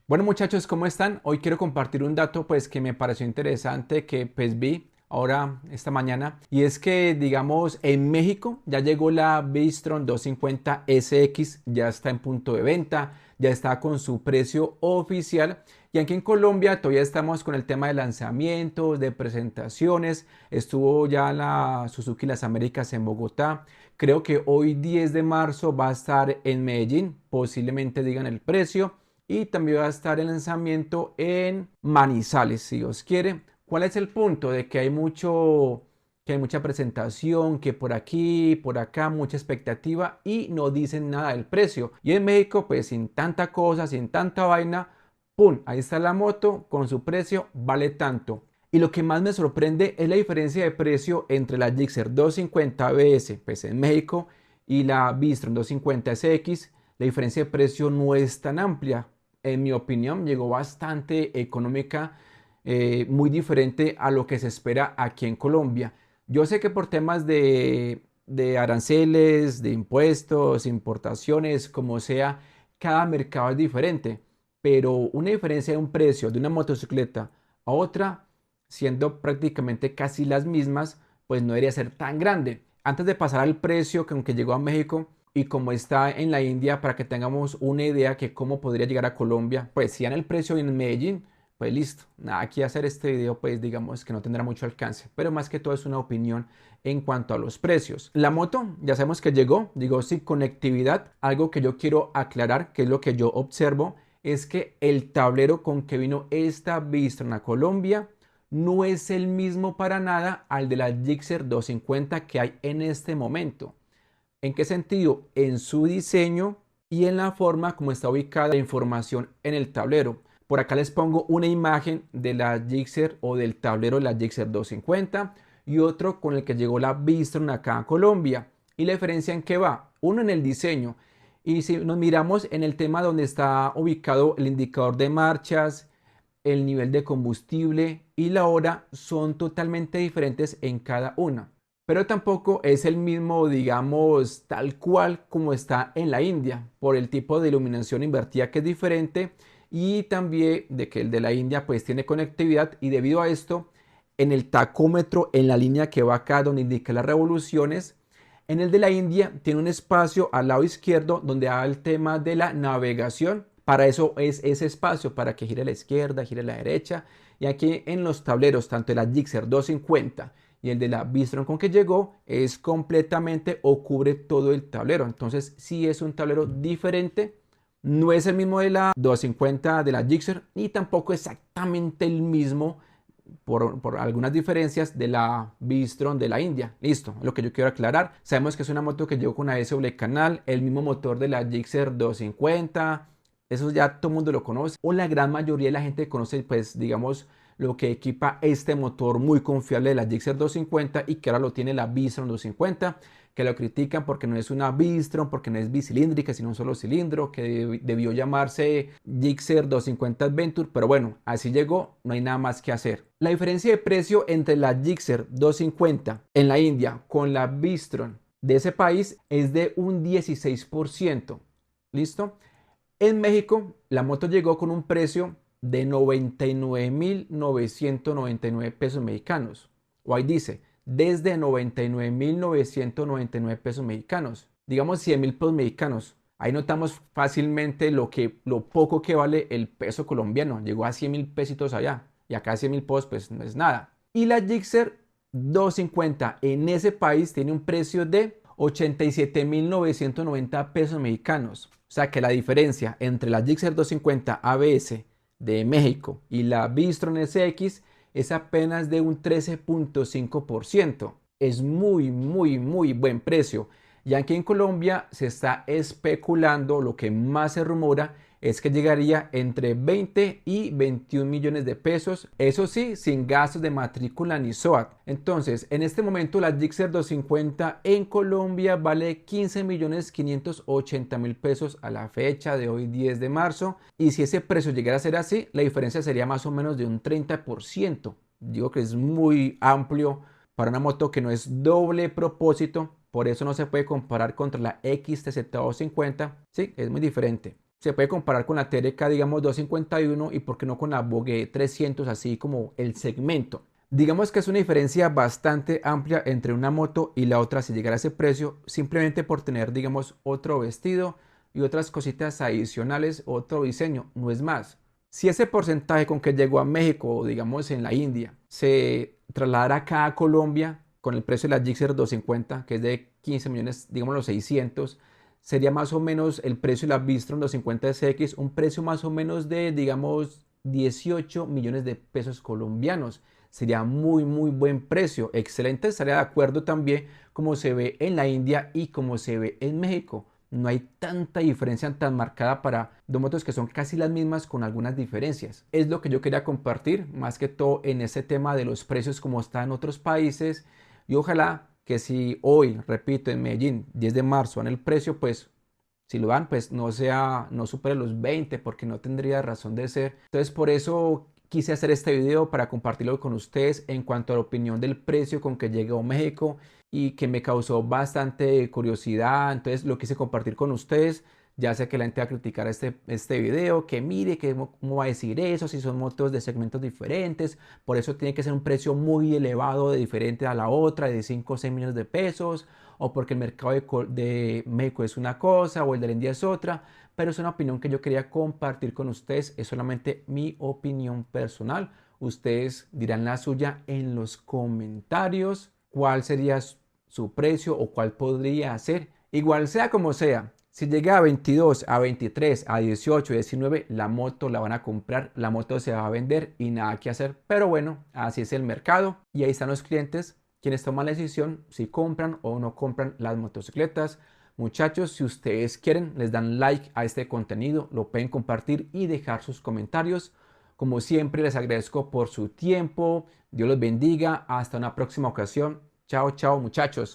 Bueno muchachos, ¿cómo están? Hoy quiero compartir un dato pues que me pareció interesante que pues vi ahora esta mañana y es que digamos en México ya llegó la Bistron 250 SX, ya está en punto de venta, ya está con su precio oficial y aquí en Colombia todavía estamos con el tema de lanzamientos, de presentaciones, estuvo ya la Suzuki Las Américas en Bogotá, creo que hoy 10 de marzo va a estar en Medellín, posiblemente digan el precio y también va a estar el lanzamiento en Manizales, si Dios quiere. ¿Cuál es el punto? De que hay mucha presentación, que por aquí, por acá, mucha expectativa y no dicen nada del precio. Y en México, pues sin tanta cosa, sin tanta vaina, ¡pum! Ahí está la moto con su precio, vale tanto. Y lo que más me sorprende es la diferencia de precio entre la Gixxer 250 BS, pues en México, y la Bistron 250 SX. La diferencia de precio no es tan amplia. En mi opinión, llegó bastante económica, muy diferente a lo que se espera aquí en Colombia. Yo sé que por temas de aranceles, de impuestos, importaciones, como sea, cada mercado es diferente, pero una diferencia de un precio de una motocicleta a otra, siendo prácticamente casi las mismas, pues no debería ser tan grande. Antes de pasar al precio que aunque llegó a México, y como está en la India, para que tengamos una idea que cómo podría llegar a Colombia, pues si dan el precio en Medellín, pues listo, nada que hacer este video, pues digamos que no tendrá mucho alcance, pero más que todo es una opinión en cuanto a los precios. La moto, ya sabemos que llegó sin conectividad. Algo que yo quiero aclarar, que es lo que yo observo, es que el tablero con que vino esta Bistron a Colombia no es el mismo para nada al de la Gixxer 250 que hay en este momento. ¿En qué sentido? En su diseño y en la forma como está ubicada la información en el tablero. Por acá les pongo una imagen de la Gixxer o del tablero de la Gixxer 250 y otro con el que llegó la Bistron acá a Colombia. ¿Y la diferencia en qué va? Uno en el diseño. Y si nos miramos en el tema donde está ubicado el indicador de marchas, el nivel de combustible y la hora son totalmente diferentes en cada una. Pero tampoco es el mismo, digamos, tal cual como está en la India, por el tipo de iluminación invertida que es diferente y también de que el de la India pues tiene conectividad y debido a esto, en el tacómetro, en la línea que va acá donde indica las revoluciones, en el de la India tiene un espacio al lado izquierdo donde da el tema de la navegación. Para eso es ese espacio, para que gire a la izquierda, gire a la derecha. Y aquí en los tableros, tanto de la Gixxer 250 y el de la Bistron con que llegó, es completamente o cubre todo el tablero. Entonces sí es un tablero diferente. No es el mismo de la 250 de la Gixxer, ni tampoco exactamente el mismo por algunas diferencias de la Bistron de la India. Listo, lo que yo quiero aclarar. Sabemos que es una moto que llegó con ABS doble canal, el mismo motor de la Gixxer 250. Eso ya todo el mundo lo conoce. O la gran mayoría de la gente conoce, pues, digamos, lo que equipa este motor muy confiable de la Gixxer 250 y que ahora lo tiene la Bistron 250, que lo critican porque no es una Bistron, porque no es bicilíndrica, sino un solo cilindro, que debió llamarse Gixxer 250 Adventure, pero bueno, así llegó, no hay nada más que hacer. La diferencia de precio entre la Gixxer 250 en la India con la Bistron de ese país es de un 16%. ¿Listo? En México, la moto llegó con un precio de 99.999 pesos mexicanos. O ahí dice, desde 99.999 pesos mexicanos. Digamos 100.000 pesos mexicanos. Ahí notamos fácilmente lo poco que vale el peso colombiano. Llegó a 100.000 pesitos allá. Y acá 100.000 pesos pues no es nada. Y la Gixxer 250 en ese país tiene un precio de 87.990 pesos mexicanos. O sea que la diferencia entre la Gixxer 250 ABS de México y la Bistron SX es apenas de un 13.5%. Es muy buen precio. Y aquí en Colombia se está especulando, lo que más se rumora es que llegaría entre 20 y 21 millones de pesos, eso sí, sin gastos de matrícula ni SOAT. Entonces, en este momento la Gixxer 250 en Colombia vale 15 millones 580 mil pesos a la fecha de hoy 10 de marzo. Y si ese precio llegara a ser así, la diferencia sería más o menos de un 30%. Digo que es muy amplio para una moto que no es doble propósito, por eso no se puede comparar contra la XTZ 250. Sí, es muy diferente. se puede comparar con la TRK, digamos 251 y por qué no con la Vogue 300, así como el segmento. Digamos que es una diferencia bastante amplia entre una moto y la otra si llegara a ese precio, simplemente por tener, digamos, otro vestido y otras cositas adicionales, otro diseño, no es más. Si ese porcentaje con que llegó a México o digamos en la India se trasladara acá a Colombia con el precio de la Gixxer 250, que es de 15 millones, digamos los 600, sería más o menos el precio de la Bistron 250 SX, un precio más o menos de, digamos, 18 millones de pesos colombianos. Sería muy buen precio. Excelente, estaría de acuerdo también como se ve en la India y como se ve en México. No hay tanta diferencia tan marcada para dos motos que son casi las mismas con algunas diferencias. Es lo que yo quería compartir, más que todo en ese tema de los precios como está en otros países. Y ojalá que si hoy, repito, en Medellín, 10 de marzo, dan el precio, pues si lo dan, pues no supere los 20 porque no tendría razón de ser. Entonces por eso quise hacer este video para compartirlo con ustedes en cuanto a la opinión del precio con que llegó México y que me causó bastante curiosidad. Entonces lo quise compartir con ustedes. Ya sé que la gente va a criticar este video, que mire, que cómo va a decir eso, si son motos de segmentos diferentes, por eso tiene que ser un precio muy elevado, de diferente a la otra, de 5 o 6 millones de pesos, o porque el mercado de México es una cosa o el de la India es otra, pero es una opinión que yo quería compartir con ustedes, es solamente mi opinión personal. Ustedes dirán la suya en los comentarios, cuál sería su precio o cuál podría ser. Igual sea como sea, si llega a 22, a 23, a 18, 19, la moto la van a comprar, la moto se va a vender y nada que hacer. Pero bueno, así es el mercado y ahí están los clientes quienes toman la decisión si compran o no compran las motocicletas. Muchachos, si ustedes quieren, les dan like a este contenido, lo pueden compartir y dejar sus comentarios. Como siempre, les agradezco por su tiempo. Dios los bendiga. Hasta una próxima ocasión. Chao, chao, muchachos.